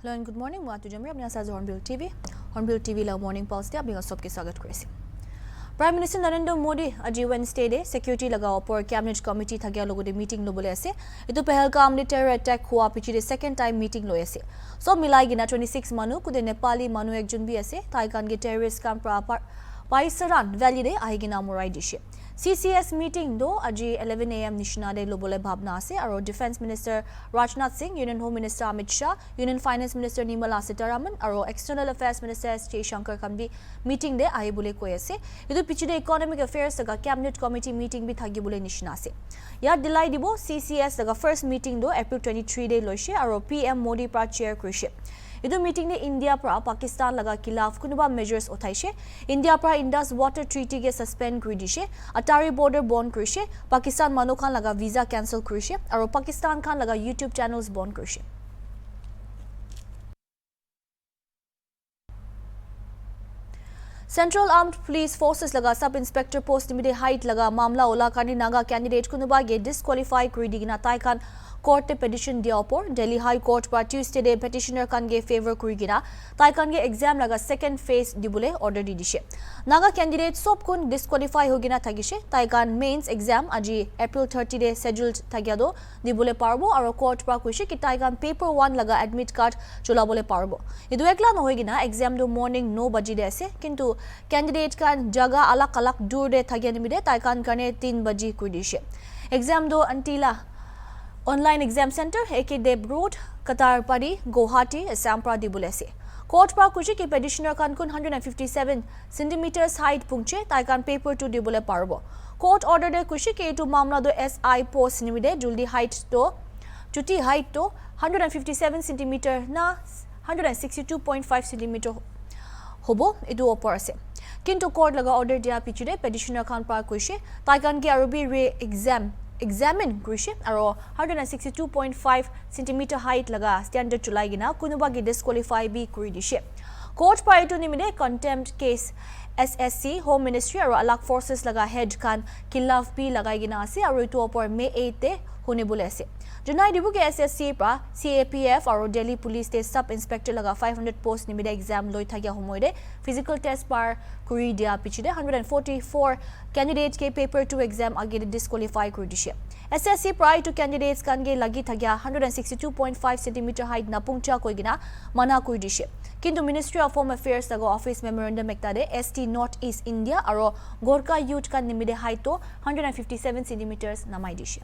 Hello and good morning. Moi Jamri apni asa Hornbill TV. Hornbill TV la morning pulse te apni sabke swagat korisi. Prime Minister Narendra Modi aji Wednesday de security laga opor cabinet committee thagya logote meeting lobole ase. Etu Pahalgam ni terror attack hua pichi de second time meeting loi ase. So milai gina 26 manu kude Nepali manu ekjon bi ase. Tai kan ge terrorist camp pra Paisaran Valley de ahigina morai dishe. CCS meeting do aji 11 AM nishna de lobole bhabna ase aro Defence Minister Rajnath Singh, Union Home Minister Amit Shah, Union Finance Minister Nirmala Sitharaman aro External Affairs Minister S. Shankar Kambi meeting de ahi bole koi ase. Idu pichide Economic Affairs daga Cabinet Committee meeting bi thagi bole nishna ase. Ya dilai dibo CCS daga first meeting do April 23 de loishe aro PM Modi pra chair krishe. Idu meeting ne India pra Pakistan laga khilaf kunuba measures uthaishe. India pra Indus Water Treaty ge suspend kuri dishe. Atari border bond krishe. Pakistan manu khan laga visa cancel krishe. Aro Pakistan khan laga YouTube channels bond krishe. Central Armed Police Forces laga Sub Inspector Post nimide height laga mamla ola kani Naga candidate kunuba ge disqualify kuri digina tai khan court te petition dia opor Delhi High Court pa Tuesday de petitioner kan ge favor kuri gina tai kan ge exam laga second phase dibule order di dishe. Naga candidate sob kun disqualify hogina thagishe tai kan mains exam aji April 30 de scheduled thagya do dibule parbo aro court pa kuishe ki tai kan paper 1 laga admit card cholabole parbo. Idu ekla nohoi gina exam do morning 9 baji de ase kintu candidate kan jaga alak dur de thagya nimide tai kan kane 3 baji kuri dishe. Exam do antila Online Exam Center, AK Deb Road, Qatar Pari, Guwahati, Assam pra dibule ase. Court pa kuchi ki petitioner kan kun 157 centimeters height pungche tai kan paper 2 dibule parbo. Court order de kuchi ki etu mamla do SI post nimide juldi height to chuti height to 157 centimeter na 162.5 centimeter hobo edu opor ase. Kintu court laga order dia pichide petitioner kan pa kuchi tai kan ki arubi re examine krishe aro 162.5 centimeter height laga standard chulai gina kunuba gi disqualify bi kuri dishe. Court pa etu nimide contempt case SSC Home Ministry aro alak forces laga head kan khilaf bi lagai gina ase aro etu opor May 8 te hone bole ase. Junai dibu ke SSC pa CAPF aro Delhi Police te sub inspector laga 500 post nimide exam loi thagya homoide physical test par kuri dia pichide 144 candidates ke paper 2 exam age disqualify kuri dishe. SSC prior to candidates kan ge lagi thagya 162.5 centimeter height na pungcha koigina mana kuri dishe. Kintu Ministry of Home Affairs laga office memorandum ekta de ST North East India aro Gorkha youth kan nimide height to 157 centimeters namai dishe.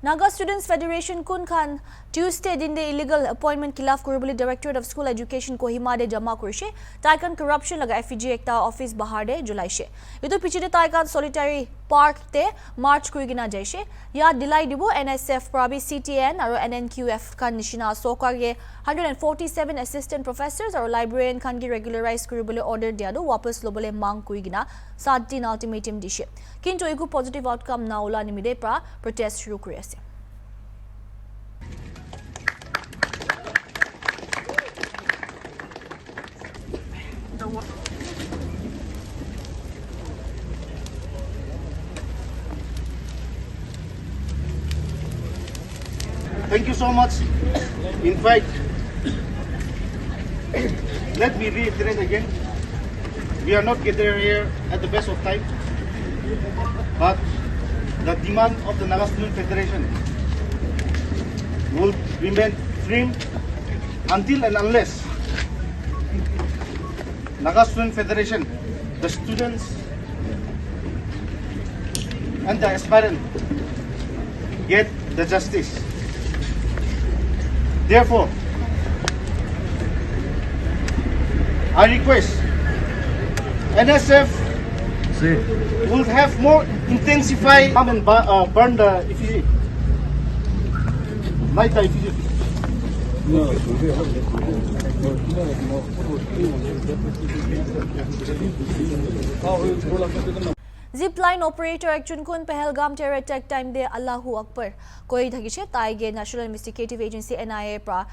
Naga Students Federation kun khan Tuesday din de illegal appointment khilaf koribole Directorate of School Education Kohima de jama korise tai kan corruption laga FEG ekta office bahar de julaise etu pichide tai kan solitary park te march kurigina jaise ya dilai dibo NSF Rabies CTN aro NNQF kan nishina sokar ge 147 assistant professors aro librarian kan gi regularize koribole order dia do wapas lobole mang kurigina 7 din ultimatum dishe kintu egu positive outcome na ola nimide pra protest shuru kori ase. Thank you so much. In fact, let me reiterate again, we are not gathered here at the best of time, but the demand of the Naga Student Federation will remain firm until and unless Naga Student Federation, the students and the aspirant get the justice. Therefore, I request NSF will have more intensified and burn the effigy. Light the effigy. Zipline operator ekjon kun Pahalgam terror attack time de Allahu Akbar koi thagise tai ge National Investigative Agency NIA pra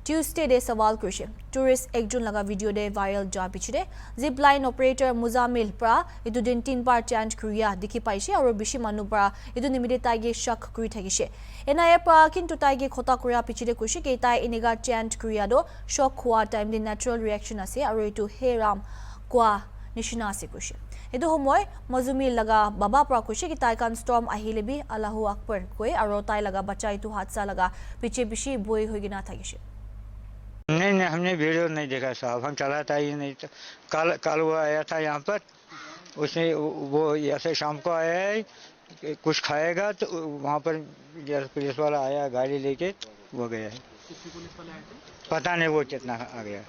Tuesday de sawal kurishe tourist ekjon laga video de viral ja pichide zip line operator Muzamil pra etu din 3 bar change kuriya dikhi paise aru bishi manu pra etu nimide taige shak kuri thagise NIA pra kintu taige khota kuriya pichide kurishe ke tai iniga change kuriya do shock hua time de natural reaction ase aru etu heram kwa nishina ase kurishe edu homoy Muzamil laga baba pra kurishe ki tai kan storm ahile bi Allahu Akbar koi aru tai laga bacha etu hadsa laga piche bishi boy hoigina thagise नहीं हमने video नहीं देखा साहब, हम चलाता ही नहीं। तो कल वो आया था यहाँ पर, उसने वो ऐसे शाम को आया है कुछ खाएगा तो वहाँ पर पुलिस वाला आया गाड़ी लेके वो गया है। पुलिस वाले आए थे? पता नहीं वो कितना आ गया।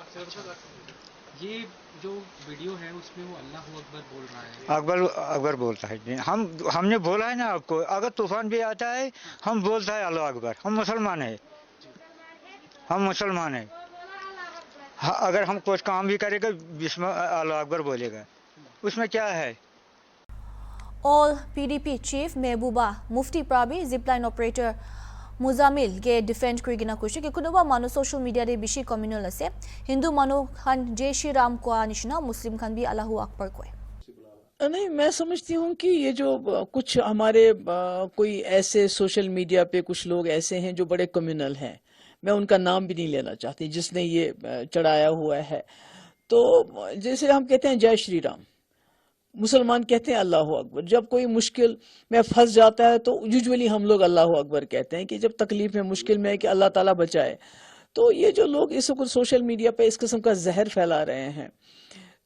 ये जो वीडियो है उसमें वो अल्लाह अकबर बोल रहा है। अकबर बोलता है। हमने बोला है ना आपको, अगर तूफान भी आता है हम बोलता है अल्लाह अकबर। हम मुसलमान है, हम मुसलमान है। अगर हम कुछ काम भी करेगा अल्लाह अकबर बोलेगा, उसमें क्या है। All PDP Chief Mehbooba Mufti Prabi zipline operator Muzamil ge defend kuri gina kushi ke kunuba manu social media de bishi communal ase Hindu manu khan Jai Shri Ram ko nishna Muslim khan bhi Allahu Akbar ko नहीं, मैं समझती हूँ कि ये जो कुछ हमारे कोई ऐसे सोशल मीडिया पे कुछ लोग ऐसे हैं जो बड़े कम्युनल हैं, मैं उनका नाम भी नहीं लेना चाहती, जिसने ये चढ़ाया हुआ है। तो जैसे हम कहते हैं जय श्री राम, मुसलमान कहते हैं अल्लाह अकबर। जब कोई मुश्किल में फंस जाता है तो यूजुअली हम लोग अल्लाह अकबर कहते हैं कि जब तकलीफ में मुश्किल में है कि अल्लाह ताला बचाए। तो ये जो लोग इस वक्त सोशल मीडिया पे इस किस्म का जहर फैला रहे हैं,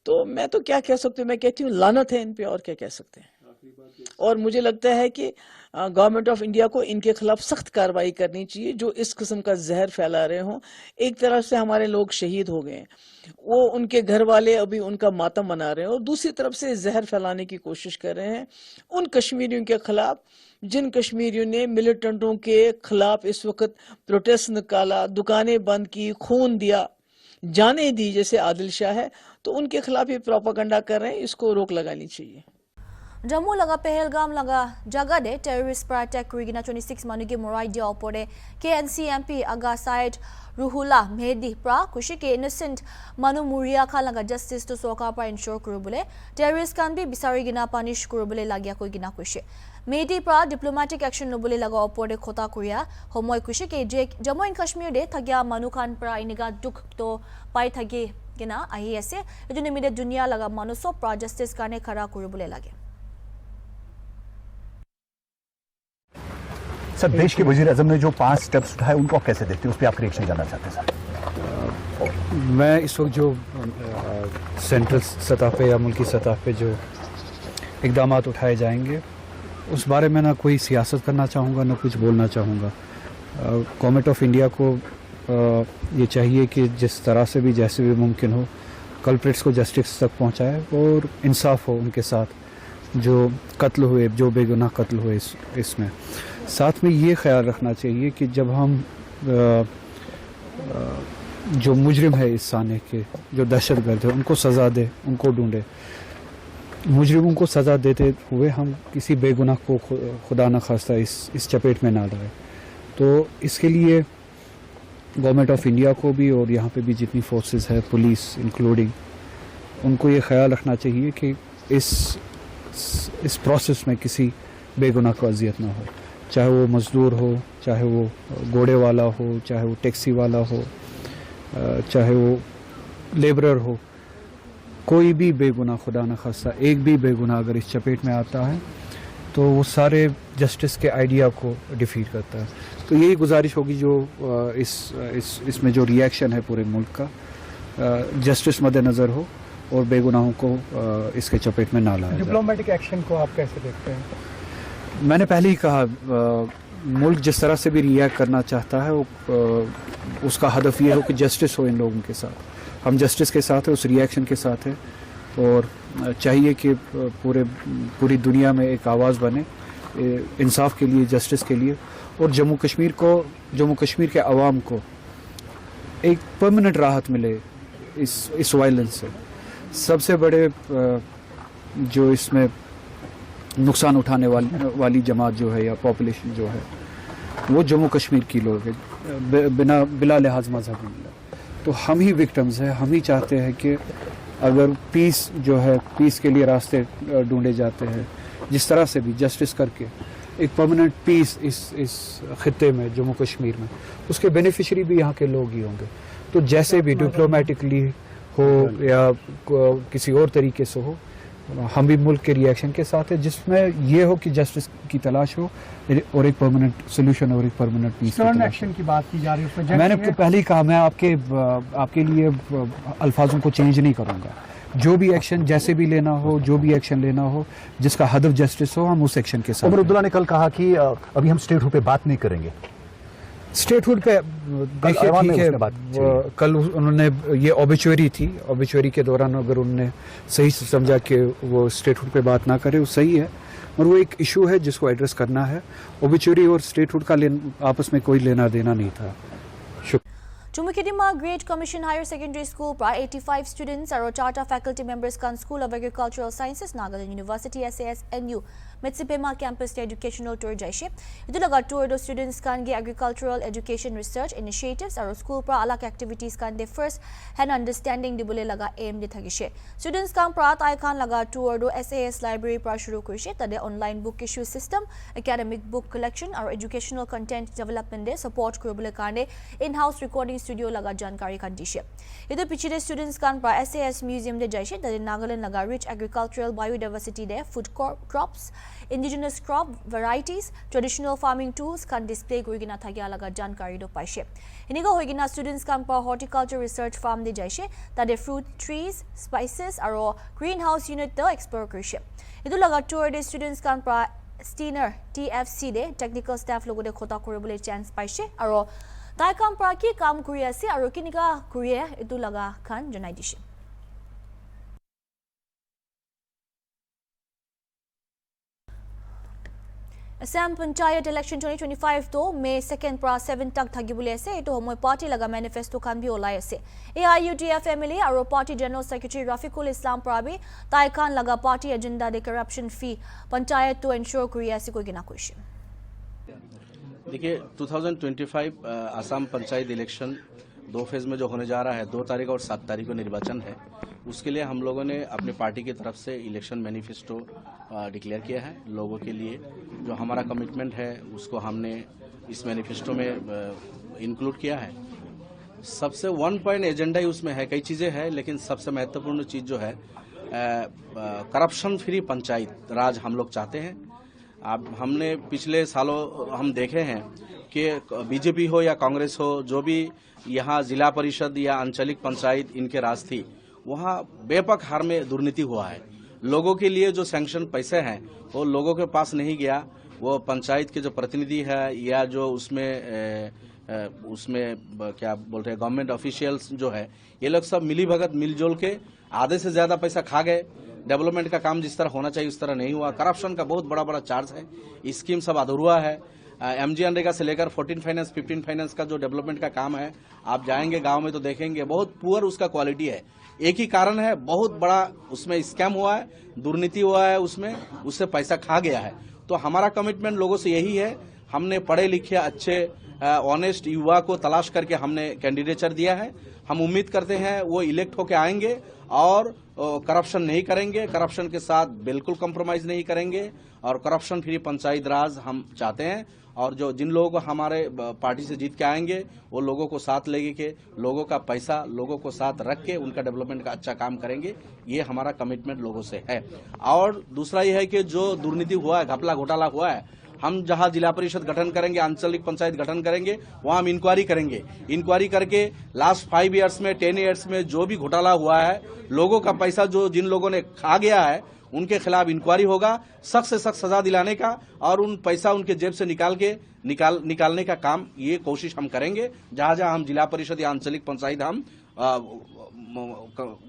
तो मैं तो क्या कह सकती हूँ, मैं कहती हूँ लानत है इन पे, और क्या कह सकते हैं। और मुझे लगता है कि गवर्नमेंट ऑफ इंडिया को इनके खिलाफ सख्त कार्रवाई करनी चाहिए जो इस किस्म का जहर फैला रहे हों। एक तरफ से हमारे लोग शहीद हो गए, वो उनके घर वाले अभी उनका मातम मना रहे हैं, और दूसरी तरफ से जहर फैलाने की कोशिश कर रहे हैं उन कश्मीरियों के खिलाफ जिन कश्मीरियों ने मिलिटेंटों के खिलाफ इस वक्त प्रोटेस्ट निकाला, दुकानें बंद की, खून दिया, जाने दी, जैसे आदिल शाह है। तो उनके खिलाफ ये प्रोपेगेंडा कर रहे हैं, इसको रोक लगानी चाहिए। Jammu laga Pahalgam laga jaga de terrorist pra attack kurigina 26 manu ke morai dia opore KNC MP aga side Ruhula Mehdi pra kushi ke innocent manu muria kha laga justice to soka pra ensure kurubule terrorist kan bi bisari gina punish kurubule lagya koi gina kushi Mehdi pra diplomatic action nobule laga opore khota kuria homoy kushi ke Jammu and Kashmir de thagya manu khan pra iniga duk to pai thagi gina ahi ase edu nimide dunia laga manu so pra justice kane khara kurubule lage sir, देश के वजीर आजम ने जो 5 steps उठाए उनको आप कैसे देखते हैं, उस पर आपका रिएक्शन जानना चाहते हैं सर। मैं इस वक्त जो सेंट्रल सतह पे या मुल्की सतह पे जो इकदाम उठाए जाएंगे उस बारे में ना कोई सियासत करना चाहूँगा ना कुछ बोलना चाहूँगा। गवर्नमेंट ऑफ इंडिया को ये चाहिए कि जिस तरह से भी जैसे भी मुमकिन हो कल्प्रिट्स को जस्टिस तक पहुँचाए और इंसाफ हो उनके साथ जो कत्ल हुए, जो बेगुनाह कत्ल हुए इसमें। साथ में ये ख्याल रखना चाहिए कि जब हम जो मुजरिम है इस साने के, जो दहशतगर्द है, उनको सज़ा दे, उनको ढूंढे। मुजरिमों को सज़ा देते हुए हम किसी बेगुनाह को खुदा न खास्ता इस चपेट में ना डालें। तो इसके लिए गवर्नमेंट ऑफ इंडिया को भी और यहाँ पे भी जितनी फोर्सेस है, पुलिस इंक्लूडिंग, उनको ये ख्याल रखना चाहिए कि इस प्रोसेस में किसी बेगुनाह को अजियत ना हो, चाहे वो मजदूर हो, चाहे वो घोड़े वाला हो, चाहे वो टैक्सी वाला हो, चाहे वो लेबरर हो। कोई भी बेगुनाह, खुदा न खास्ता एक भी बेगुनाह अगर इस चपेट में आता है तो वो सारे जस्टिस के आइडिया को डिफीट करता है। तो यही गुजारिश होगी जो इसमें जो रिएक्शन है पूरे मुल्क का, जस्टिस मद्देनज़र हो और बेगुनाहों को इसके चपेट में ना लाया जाए। डिप्लोमेटिक एक्शन को आप कैसे देखते हैं? मैंने पहले ही कहा, मुल्क जिस तरह से भी रिएक्ट करना चाहता है उसका हदफ ये हो कि जस्टिस हो इन लोगों के साथ। हम जस्टिस के साथ है, उस रिएक्शन के साथ है, और चाहिए कि पूरी दुनिया में एक आवाज़ बने इंसाफ के लिए, जस्टिस के लिए, और जम्मू कश्मीर के अवाम को एक परमानेंट राहत मिले इस वायलेंस से। सबसे बड़े जो इसमें नुकसान उठाने वाली जमात जो है या पॉपुलेशन जो है वो जम्मू कश्मीर की लोग हैं बिला लिहाज मजहब। तो हम ही विक्टिम्स हैं। हम ही चाहते हैं कि अगर पीस जो है, पीस के लिए रास्ते ढूंढे जाते हैं, जिस तरह से भी जस्टिस करके एक परमानेंट पीस इस खित्ते में, जम्मू कश्मीर में, उसके बेनिफिशियरी भी यहाँ के लोग ही होंगे। तो जैसे भी डिप्लोमेटिकली हो या किसी और तरीके से हो, हम भी मुल्क के रिएक्शन के साथ है, जिसमें ये हो कि जस्टिस की तलाश हो और एक परमानेंट सोल्यूशन और एक परमानेंट पीस एक्शन की बात की जा रही है। मैंने पहले ही कहा, मैं आपके लिए अल्फाजों को चेंज नहीं करूंगा। जो भी एक्शन जैसे भी लेना हो, जो भी एक्शन लेना हो, जिसका हदफ जस्टिस हो, हम उस एक्शन के साथ। उमर अब्दुल्ला ने कल कहा कि अभी हम स्टेटहुड पे बात नहीं करेंगे। स्टेटहुड पे देखिए, ठीक है, कल उन्होंने ये ऑबिचुअरी थी, ऑबिचुअरी के दौरान अगर उन्होंने सही से समझा कि वो स्टेटहुड पे बात ना करे, वो सही है, और वो एक इशू है जिसको एड्रेस करना है। ऑबिचुअरी और स्टेटहुड का आपस में कोई लेना देना नहीं था। Chumukedima Grade Commission Higher Secondary School pra 85 students aro charter faculty members kan School of Agricultural Sciences Naga University SAS-NU Metsipema campus educational tour jaishe. Itu laga tour do students kan ge agricultural education research initiatives aro school pra alak activities kan de first hand understanding dibole laga aim de thagishe. Students kan pra tai kan laga tour do SAS library pra shuru korise tade online book issue system, academic book collection aro educational content development de support koribole karne in-house recording studio laga jankari kan dishe. Idu pichide students kan pra SAS museum de jaishe tade Nagaland laga rich agricultural biodiversity de food crops, indigenous crop varieties, traditional farming tools kan display gorigina thagya laga jankari do paise. Iniga hoigina students kan pa horticulture research farm de jaishe tade fruit trees, spices aro greenhouse unit to explore korise. Idu laga tour de students kan pa Steiner TFC de technical staff logo de khota koribole chance paise aro tai kam pra ki kam kuri ase aro kinika kuri etu laga khan janai dishe. Assam panchayat election 2025 to May 2nd pra 7 tak thagibule ase etu homoy party laga manifesto khan bi olai ase. AIUDF MLA aro party general secretary Rafiqul Islam Prabi tai khan laga party agenda de corruption fee panchayat to ensure kuri ase koi gina koish. देखिए 2025 Assam panchayat election 2 phase में जो होने जा रहा है, 2 तारीख और 7 तारीख को निर्वाचन है। उसके लिए हम लोगों ने अपनी पार्टी की तरफ से इलेक्शन मैनिफेस्टो डिक्लेयर किया है। लोगों के लिए जो हमारा कमिटमेंट है उसको हमने इस मैनिफेस्टो में इंक्लूड किया है। सबसे 1 पॉइंट एजेंडा ही उसमें है, कई चीज़ें हैं, लेकिन सबसे महत्वपूर्ण चीज़ जो है करप्शन फ्री पंचायत राज हम लोग चाहते हैं। अब हमने पिछले सालों हम देखे हैं कि बीजेपी हो या कांग्रेस हो, जो भी यहाँ जिला परिषद या आंचलिक पंचायत इनके राज थी, वहाँ बेपक हार में दुर्नीति हुआ है। लोगों के लिए जो सैंक्शन पैसे हैं वो लोगों के पास नहीं गया। वो पंचायत के जो प्रतिनिधि है या जो उसमें क्या बोलते हैं गवर्नमेंट ऑफिशियल्स जो है, ये लोग सब मिली भगत मिलजुल के आधे से ज्यादा पैसा खा गए। डेवलपमेंट का काम जिस तरह होना चाहिए उस तरह नहीं हुआ। करप्शन का बहुत बड़ा बड़ा चार्ज है। स्कीम सब अधूरा है। MG नरेगा से लेकर 14 फाइनेंस 15 फाइनेंस का जो डेवलपमेंट का काम है, आप जाएंगे गांव में तो देखेंगे बहुत पुअर उसका क्वालिटी है। एक ही कारण है, बहुत बड़ा उसमें स्कैम हुआ है, दुर्नीति हुआ है, उससे पैसा खा गया है। तो हमारा कमिटमेंट लोगों से यही है। हमने पढ़े लिखे अच्छे ऑनेस्ट युवा को तलाश करके हमने कैंडिडेचर दिया है। हम उम्मीद करते हैं वो इलेक्ट होके आएंगे और करप्शन नहीं करेंगे, करप्शन के साथ बिल्कुल कॉम्प्रोमाइज नहीं करेंगे और करप्शन फ्री पंचायत राज हम चाहते हैं। और जो जिन लोगों को हमारे पार्टी से जीत के आएंगे वो लोगों को साथ लेके के लोगों का पैसा लोगों को साथ रख के उनका डेवलपमेंट का अच्छा काम करेंगे। ये हमारा कमिटमेंट लोगों से है। और दूसरा ये है कि जो दुर्नीति हुआ है, घपला घोटाला हुआ है, हम जहां जिला परिषद गठन करेंगे, आंचलिक पंचायत गठन करेंगे, वहां हम इंक्वायरी करेंगे। इंक्वायरी करके लास्ट 5 ईयर्स में 10 ईयर्स में जो भी घोटाला हुआ है, लोगों का पैसा जो जिन लोगों ने खा गया है, उनके खिलाफ इंक्वायरी होगा, सख्त से सख्त सजा दिलाने का और उन पैसा उनके जेब से निकालने का काम ये कोशिश हम करेंगे। जहां जहां हम जिला परिषद या आंचलिक पंचायत हम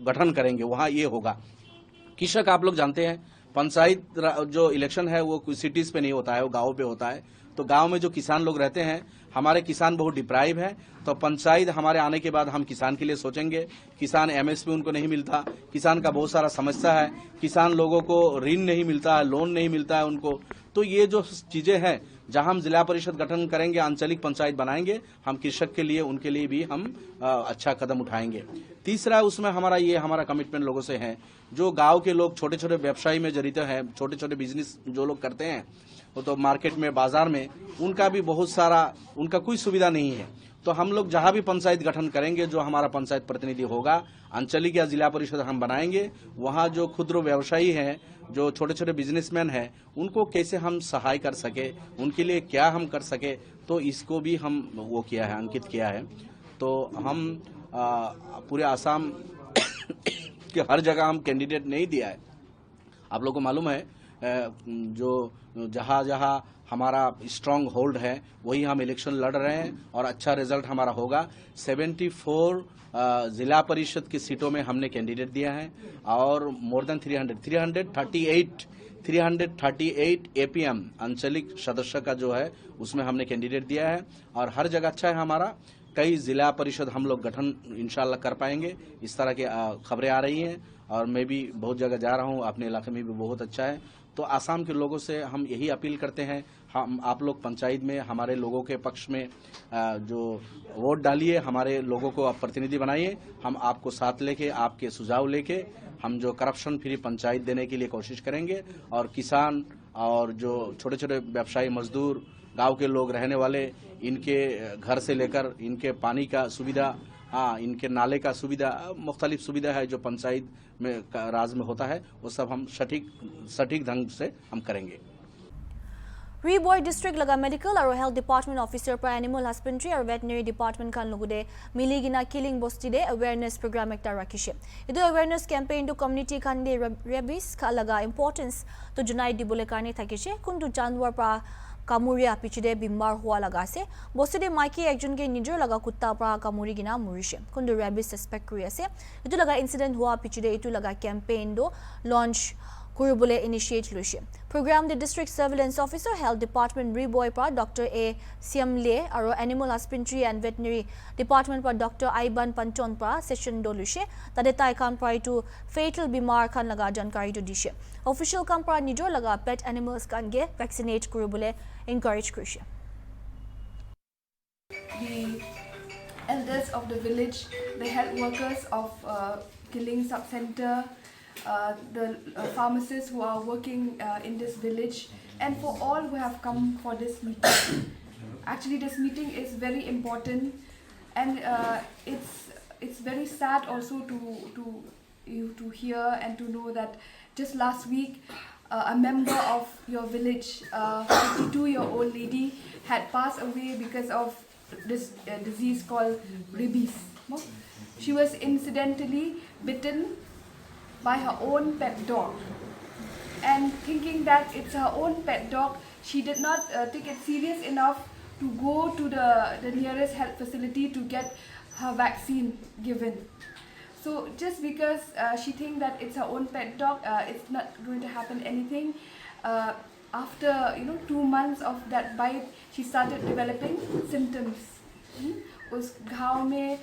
गठन करेंगे वहां ये होगा। कृषक आप लोग जानते हैं, पंचायत जो इलेक्शन है वो सिटीज पे नहीं होता है, वो गाँव पे होता है। तो गांव में जो किसान लोग रहते हैं, हमारे किसान बहुत डिप्राइव है। तो पंचायत हमारे आने के बाद हम किसान के लिए सोचेंगे। किसान MSP उनको नहीं मिलता, किसान का बहुत सारा समस्या है, किसान लोगों को ऋण नहीं मिलता है, लोन नहीं मिलता है उनको। तो ये जो चीजें हैं जहां हम जिला परिषद गठन करेंगे, आंचलिक पंचायत बनाएंगे, हम कृषक के लिए, उनके लिए भी हम अच्छा कदम उठाएंगे। तीसरा, उसमें हमारा कमिटमेंट लोगों से है, जो गांव के लोग छोटे छोटे व्यवसाय में जड़ित हैं, छोटे छोटे बिजनेस जो लोग करते हैं, वो तो मार्केट में, बाजार में, उनका भी बहुत सारा, उनका कोई सुविधा नहीं है। तो हम लोग जहां भी पंचायत गठन करेंगे, जो हमारा पंचायत प्रतिनिधि होगा, आंचलिक या जिला परिषद हम बनाएंगे, वहां जो क्षुद्र व्यवसायी हैं, जो छोटे छोटे बिजनेसमैन हैं, उनको कैसे हम सहाय कर सके, उनके लिए क्या हम कर सके, तो इसको भी हम वो किया है, अंकित किया है। तो हम पूरे आसाम के हर जगह हम कैंडिडेट नहीं दिया है। आप लोगों को मालूम है, जो जहाँ जहाँ हमारा स्ट्रांग होल्ड है, वही हम इलेक्शन लड़ रहे हैं और अच्छा रिजल्ट हमारा होगा। 74 जिला परिषद की सीटों में हमने कैंडिडेट दिया है और मोर देन 338 एपीएम आंचलिक सदस्य का जो है, उसमें हमने कैंडिडेट दिया है और हर जगह अच्छा है हमारा। कई जिला परिषद हम लोग गठन इंशाल्लाह कर पाएंगे, इस तरह की खबरें आ रही हैं और मैं भी बहुत जगह जा रहा हूं, अपने इलाके में भी बहुत अच्छा है। तो आसाम के लोगों से हम यही अपील करते हैं, हम आप लोग पंचायत में हमारे लोगों के पक्ष में जो वोट डालिए, हमारे लोगों को आप प्रतिनिधि बनाइए। हम आपको साथ लेके, आपके सुझाव लेके, हम जो करप्शन फ्री पंचायत देने के लिए कोशिश करेंगे और किसान और जो छोटे छोटे व्यवसायी, मजदूर, गांव के लोग रहने वाले, इनके घर से लेकर इनके पानी का सुविधा, इनके नाले का सुविधा, मुख्तलिफ सुविधा है जो पंचायत में राज में होता है, वो सब हम सटीक ढंग से हम करेंगे। Reboy district laga medical aro health department officer pra animal husbandry aro veterinary department kan logude miligina killing bosti de awareness program ekta rakhishe. Edu awareness campaign to community kan de rabies ka laga importance to junai dibole karne thakishe kuntu janwar pra kamuria pichide bimar hua laga ase bosti de maiki ekjon ke nijor laga kutta pra kamuri gina murishe kuntu rabies suspect kuri ase. Edu laga incident hua pichide etu laga campaign do launch Kurubule initiate Lucia. Program the district surveillance officer, health department Reboy pa Dr. A. Siamle, aro animal husbandry and veterinary department pa Dr. Aiban Panton pa session do Lucia. Tade tai kan pa to fatal bimar kan laga jankari to dishe. Official kan pa nijor laga pet animals kan ge vaccinate Kurubule encourage Krisha. The elders of the village, the health workers of Killing Sub-Center, the pharmacists who are working in this village, and for all who have come for this meeting. Actually, this meeting is very important, and it's very sad also to hear and to know that just last week a member of your village, 52-year-old lady, had passed away because of this disease called rabies. She was incidentally bitten by her own pet dog, and thinking that it's her own pet dog, she did not take it serious enough to go to the nearest health facility to get her vaccine given. So just because she thinks that it's her own pet dog, it's not going to happen anything. After 2 months of that bite, she started developing symptoms. उस घाव में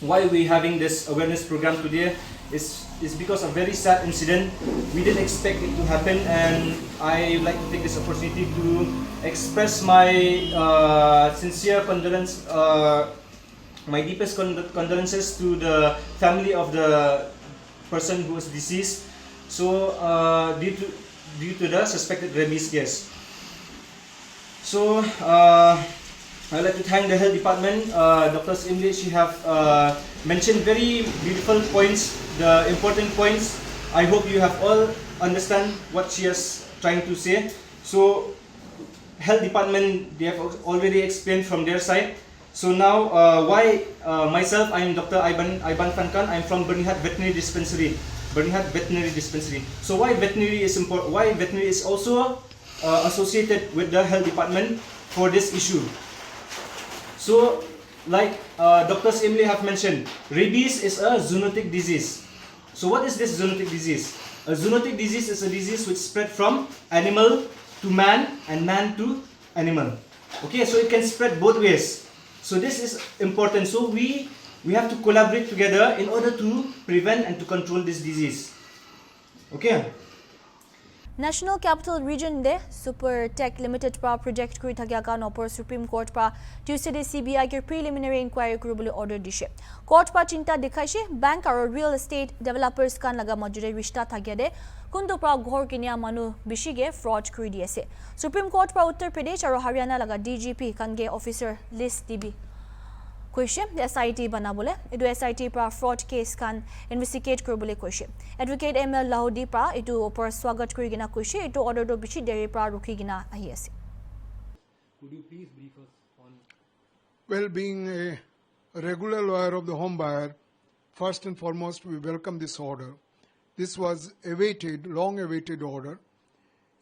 Why we having this awareness program today is because of very sad incident. We didn't expect it to happen, and I would like to take this opportunity to express my sincere condolence, my deepest condolences to the family of the person who was deceased. So due to the suspected rabies case. So I'd like to thank the health department, Dr. Simli. She have mentioned very beautiful points, the important points. I hope you have all understand what she is trying to say. So health department, they have already explained from their side. So now why myself, I am Dr. Aiban Fankan. I am from Bernihat Veterinary Dispensary. So why veterinary is important? Why veterinary is also associated with the health department for this issue? So, like Dr. Simli have mentioned, rabies is a zoonotic disease. So what is this zoonotic disease? A zoonotic disease is a disease which spread from animal to man and man to animal. Okay, so it can spread both ways. So this is important. So we have to collaborate together in order to prevent and to control this disease. Okay. National Capital Region de Supertech Limited pra project kuri thakya kan opor Supreme Court pra Tuesday CBI ke preliminary inquiry kuribole order dishe. Court pa chinta dikhaise bank aro real estate developers kan laga majure rishta thakya de kundu pra ghor kinia manu bishige fraud kuri diase. Supreme Court pra Uttar Pradesh aro Haryana laga DGP kan ge officer list dibi কৈছে SIT বানাবলে এটো SIT পৰা fraud case kan investigate কৰিবলৈ কৈছে advocate ML লাহোদি পৰা এটো ওপৰ স্বাগত কৰি কিনা কৈছে এটো order টো বিচি দেৰি পৰা ৰখি কিনা আহি আছে Could you please brief us on Well, being a regular lawyer of the home buyer, first and foremost we welcome this order. This was awaited, long awaited order.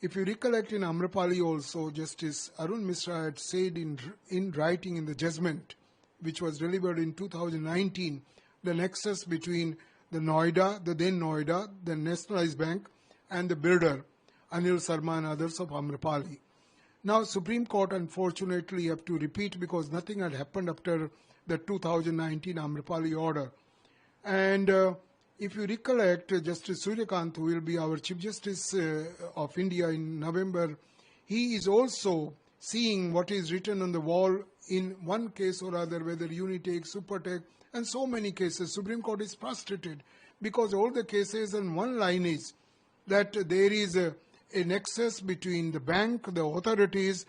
If you recollect in Amrapali also, Justice Arun Mishra had said in writing in the judgment which was delivered in 2019, the nexus between the Noida, the then Noida, the nationalized bank, and the builder, Anil Sarma and others of Amrapali. Now, Supreme Court, unfortunately, have to repeat because nothing had happened after the 2019 Amrapali order. And if you recollect, Justice Suryakant, who will be our Chief Justice of India in November, he is also seeing what is written on the wall in one case or other, whether Unitech, Supertech, and so many cases. Supreme Court is frustrated because all the cases and one line is that there is a nexus between the bank, the authorities,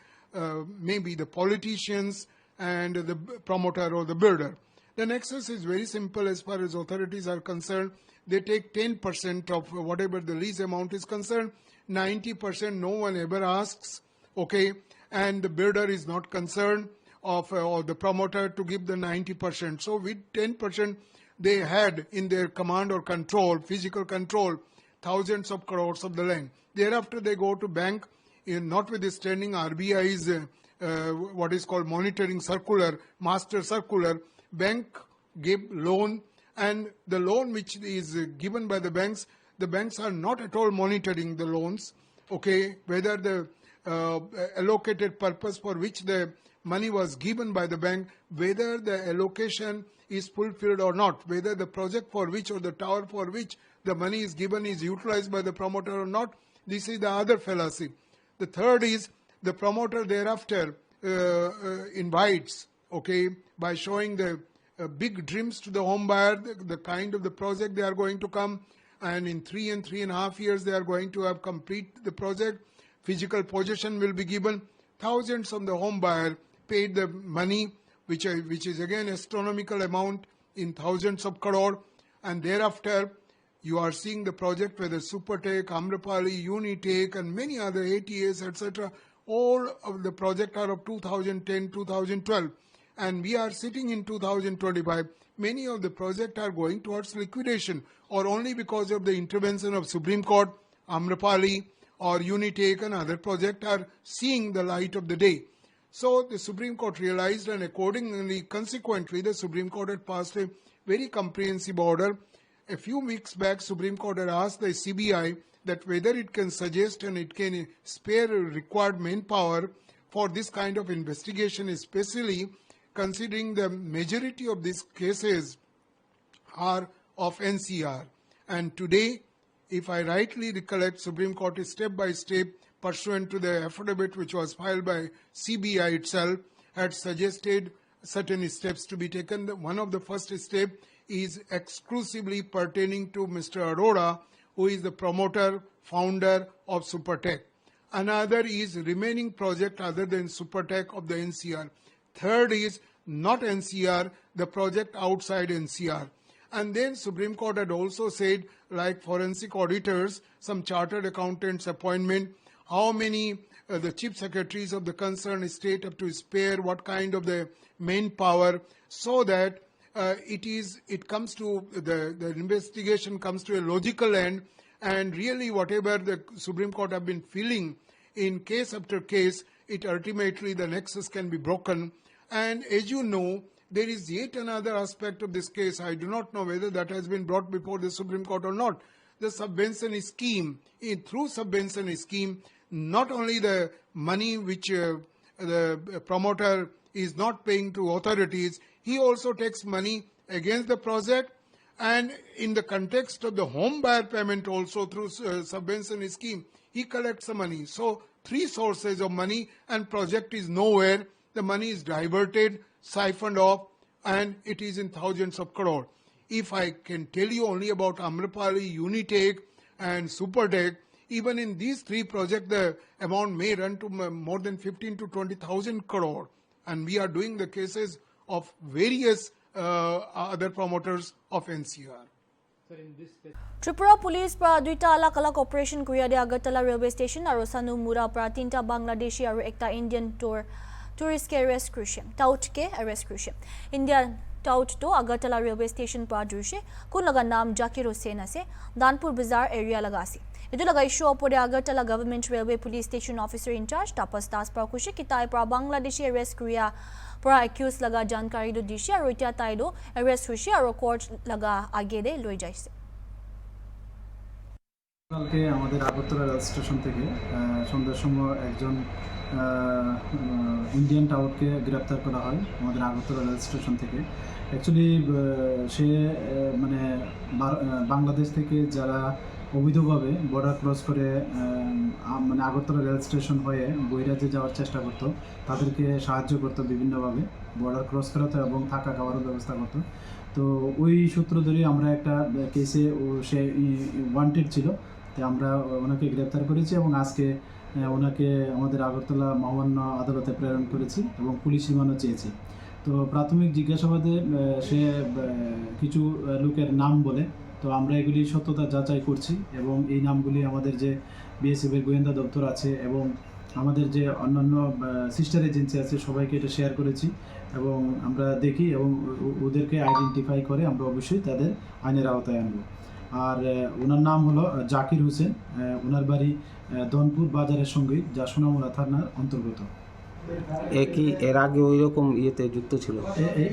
maybe the politicians, and the promoter or the builder. The nexus is very simple as far as authorities are concerned. They take 10% of whatever the lease amount is concerned. 90% no one ever asks, okay, and the builder is not concerned of or the promoter to give the 90%. So with 10% they had in their command or control, physical control, thousands of crores of the land. Thereafter they go to bank, notwithstanding RBI's what is called monitoring circular, master circular, bank give loan, and the loan which is given by the banks are not at all monitoring the loans, okay, whether the allocated purpose for which the money was given by the bank, whether the allocation is fulfilled or not, whether the project for which or the tower for which the money is given is utilized by the promoter or not. This is the other fallacy. The third is the promoter thereafter invites, okay, by showing the big dreams to the home buyer, the kind of the project they are going to come, and in 3.5 years they are going to have complete the project. Physical possession will be given. Thousands of the home buyer paid the money, which is again astronomical amount in thousands of crore, and thereafter you are seeing the project whether Supertech, Amrapali, Unitech, and many other ATAs, etc. All of the project are of 2010, 2012, and we are sitting in 2025. Many of the project are going towards liquidation, or only because of the intervention of Supreme Court, Amrapali, or Unitech and other projects are seeing the light of the day. So the Supreme Court realized, and accordingly, consequently, the Supreme Court had passed a very comprehensive order. A few weeks back, Supreme Court had asked the CBI that whether it can suggest and it can spare required manpower for this kind of investigation, especially considering the majority of these cases are of NCR. And today, if I rightly recollect, Supreme Court is step by step, pursuant to the affidavit which was filed by CBI itself, had suggested certain steps to be taken. One of the first steps is exclusively pertaining to Mr. Arora, who is the promoter, founder of Supertech. Another is remaining project other than Supertech of the NCR. Third is not NCR, the project outside NCR. And then Supreme Court had also said, like forensic auditors, some chartered accountants appointment, how many the chief secretaries of the concerned state have to spare, what kind of the manpower, so that it comes to the investigation comes to a logical end, and really whatever the Supreme Court have been feeling in case after case, it ultimately the nexus can be broken. And as you know, there is yet another aspect of this case. I do not know whether that has been brought before the Supreme Court or not. The subvention scheme. Through subvention scheme, not only the money which the promoter is not paying to authorities, he also takes money against the project, and in the context of the home buyer payment also through subvention scheme, he collects the money. So 3 sources of money, and project is nowhere. The money is diverted, siphoned off, and it is in thousands of crore. If I can tell you only about Amrapali, Unitech and Supertech, even in these 3 projects, the amount may run to more than 15 to 20,000 crore. And we are doing the cases of various other promoters of NCR. Tripura Police pra duita alak alak operation kuya de Agartala railway station aro Sanu Mura pra tinta Bangladeshi aro ekta Indian tourist ke arrest crucial. Tout ke arrest crucial. Indian tout to Agartala railway station pra drushe kun laga naam Zakir Hussain ase Danpur Bazaar area laga ase. Itu laga issue opore Agartala government railway police station officer in charge Tapas Das pra kushe kitai pra Bangladeshi arrest kuya pra accused laga jankari do dishe aro itia tai do arrest hushe aro court laga age de loi jaise. কালকে আমাদের Agartala rail station থেকে সন্ধ্যার সময় একজন Indian টাউটকে গ্রেপ্তার করা হয় আমাদের আগরতলা রেল স্টেশন থেকে। অ্যাকচুয়ালি সে মানে বাংলাদেশ থেকে যারা অবৈধভাবে বর্ডার ক্রস করে মানে আগরতলা রেল স্টেশন হয়ে বহিরাজ্যে যাওয়ার চেষ্টা করতো, তাদেরকে সাহায্য করতো বিভিন্নভাবে বর্ডার ক্রস করাতো এবং থাকা খাওয়ারও ব্যবস্থা করতো। তো ওই সূত্র ধরে আমরা একটা কেসে সে ওয়ান্টেড ছিল, তো আমরা ওনাকে গ্রেপ্তার করেছি এবং আজকে ওনাকে আমাদের আগরতলা মহামান্য আদালতে প্রেরণ করেছি এবং পুলিশ রিমান্ডও চেয়েছি। তো প্রাথমিক জিজ্ঞাসাবাদে সে কিছু লোকের নাম বলে, তো আমরা এগুলি সত্যতা যাচাই করছি এবং এই নামগুলি আমাদের যে বিএসএফের গোয়েন্দা দপ্তর আছে এবং আমাদের যে অন্যান্য সিস্টার এজেন্সি আছে সবাইকে এটা শেয়ার করেছি এবং আমরা দেখি এবং ওদেরকে আইডেন্টিফাই করে আমরা অবশ্যই তাদের আইনের আওতায় আনব। আর ওনার নাম হলো জাকির হোসেন, ওনার বাড়ি দনপুর বাজারের সঙ্গে, যা সোনামুড়া থানার অন্তর্গত। একই এর আগে ওই রকম ইয়েতে যুক্ত ছিল?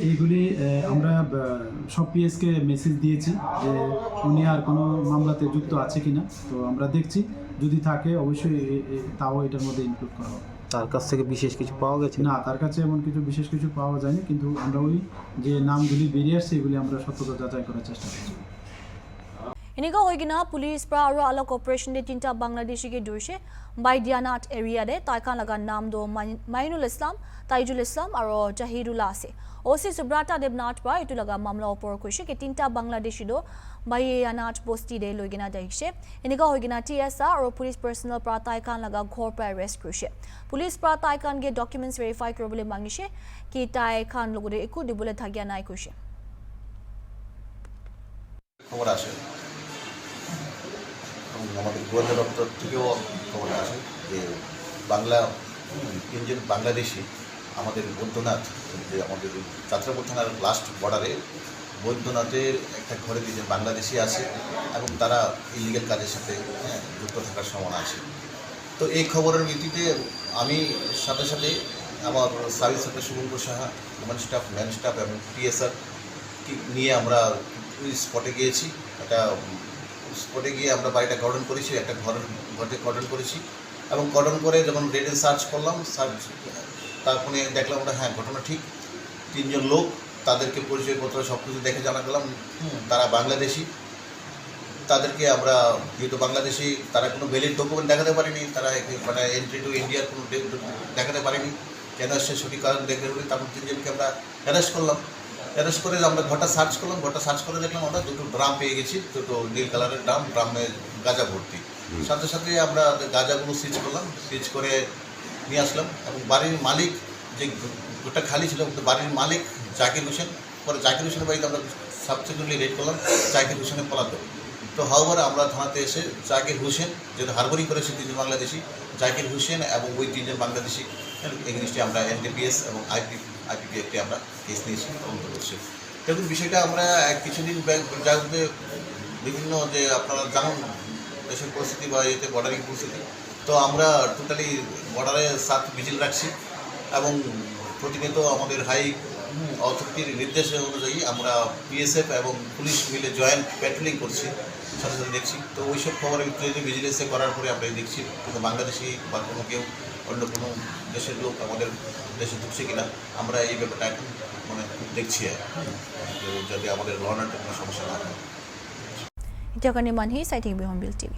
এইগুলি আমরা সব পিএসকে মেসেজ দিয়েছি যে উনি আর কোনো মামলাতে যুক্ত আছে কিনা, তো আমরা দেখছি যদি থাকে অবশ্যই তাও এটার মধ্যে ইনক্লুড করা হবে। তার কাছ থেকে বিশেষ কিছু পাওয়া গেছে? না, তার কাছে এমন কিছু বিশেষ কিছু পাওয়া যায়নি, কিন্তু আমরা ওই যে নামগুলি বেরিয়ে আসছে এগুলি আমরা সত্যতা যাচাই করার চেষ্টা করছি। Iniga hoigina police pra aro alak operation de tinta Bangladeshi ke durshe by Dianat area de taikan laga naam do Mainul Islam, Taijul Islam aro Jahirullah ase. OC Subrata Debnat pra itu laga mamla opor koishe ke tinta Bangladeshi do by Dianat posti de loigina daishe. Iniga hoigina TSA aro police personnel pra taikan laga ghor pra arrest krushe. Police pra taikan ge documents verify korobole mangishe ki taikan logore eku dibole thagya nai koishe. খবর আসে আমাদের গোয়েন্দা দপ্তর থেকেও খবর আসে যে তিনজন বাংলাদেশি আমাদের বৈদ্যনাথ, যে আমাদের যাত্রাপুর থানার লাস্ট বর্ডারে বৈদ্যনাথের একটা ঘরে তিনজন বাংলাদেশি আছে এবং তারা ইলিগাল কাজের সাথে যুক্ত থাকার সম্ভাবনা আছে। তো এই খবরের ভিত্তিতে আমি সাথে সাথে আমার sub inspector Shubhankar Saha, man staff এবং টিএসআর নিয়ে আমরা ওই স্পটে গিয়েছি। একটা স্পটে গিয়ে আমরা বাড়িটা কর্ডন করেছি, একটা ঘরকে কর্ডন করেছি এবং কর্ডন করে যখন রেড এন্ড সার্চ করলাম, তারপরে দেখলাম আমরা হ্যাঁ ঘটনা ঠিক, 3 জন লোক, তাদেরকে পরিচয়পত্র সব কিছু দেখে জানা গেলাম তারা বাংলাদেশি। তাদেরকে আমরা যেহেতু বাংলাদেশি, তারা কোনো ভ্যালিড ডকুমেন্ট দেখাতে পারেনি, তারা মানে এন্ট্রি টু ইন্ডিয়ার কোনো দেখাতে পারেনি, কেন সে সঠিক কারণ দেখে তারপর 3 জনকে আমরা অ্যারেস্ট করলাম। অ্যারেস্ট করে আমরা ঘরটা সার্চ করলাম, ঘরটা সার্চ করে দেখলাম আমরা 2টো ড্রাম পেয়ে গেছি, 2টো নীল কালারের ড্রামে গাঁজা ভর্তি। সাথে সাথে আমরা গাঁজাগুলো সিজ করলাম, সিজ করে নিয়ে আসলাম এবং বাড়ির মালিক, যে ঘরটা খালি ছিল বাড়ির মালিক জাকির হোসেন, পরে জাকির হোসেনের বাড়িতে আমরা সাবসিকুয়েন্টলি রেড করলাম, জাকির হোসেনের পলাতক। তো হাওয়ার আমরা থানাতে এসে জাকির হোসেন, যেহেতু হারবারিং করেছে 3 জন বাংলাদেশি, জাকির হোসেন এবং ওই 3 জন বাংলাদেশি এগেইনস্টে আমরা এনডিপিএস এবং আইপিপি একটি আমরা কেস নিয়েছি তদন্ত করছি। দেখুন বিষয়টা আমরা কিছুদিন যাতে বিভিন্ন যে আপনারা জানুন দেশের পরিস্থিতি বা এতে বর্ডারিং পরিস্থিতি, তো আমরা টোটালি বর্ডারে 7 ভিজিল রাখছি এবং প্রতিনিয়ত আমাদের হাই অথরিটির নির্দেশ অনুযায়ী আমরা বিএসএফ এবং পুলিশ মিলে জয়েন্ট প্যাট্রোলিং করছি, সাথে সাথে দেখছি। তো ওইসব খবরের ভিত্তিতে ভিজিলেন্সে করার পরে আমরা দেখছি কোনো বাংলাদেশি বা কোনো কেউ অন্য কোনো দেশের লোক আমাদের দেশে ঢুকছে কিনা, আমরা এই ব্যাপারটা এখন মানে দেখছি যাতে আমাদের ল অ্যান্ড অর্ডারের কোনো সমস্যা না হয়। Ito ka ni Manhi sa HornbillTV.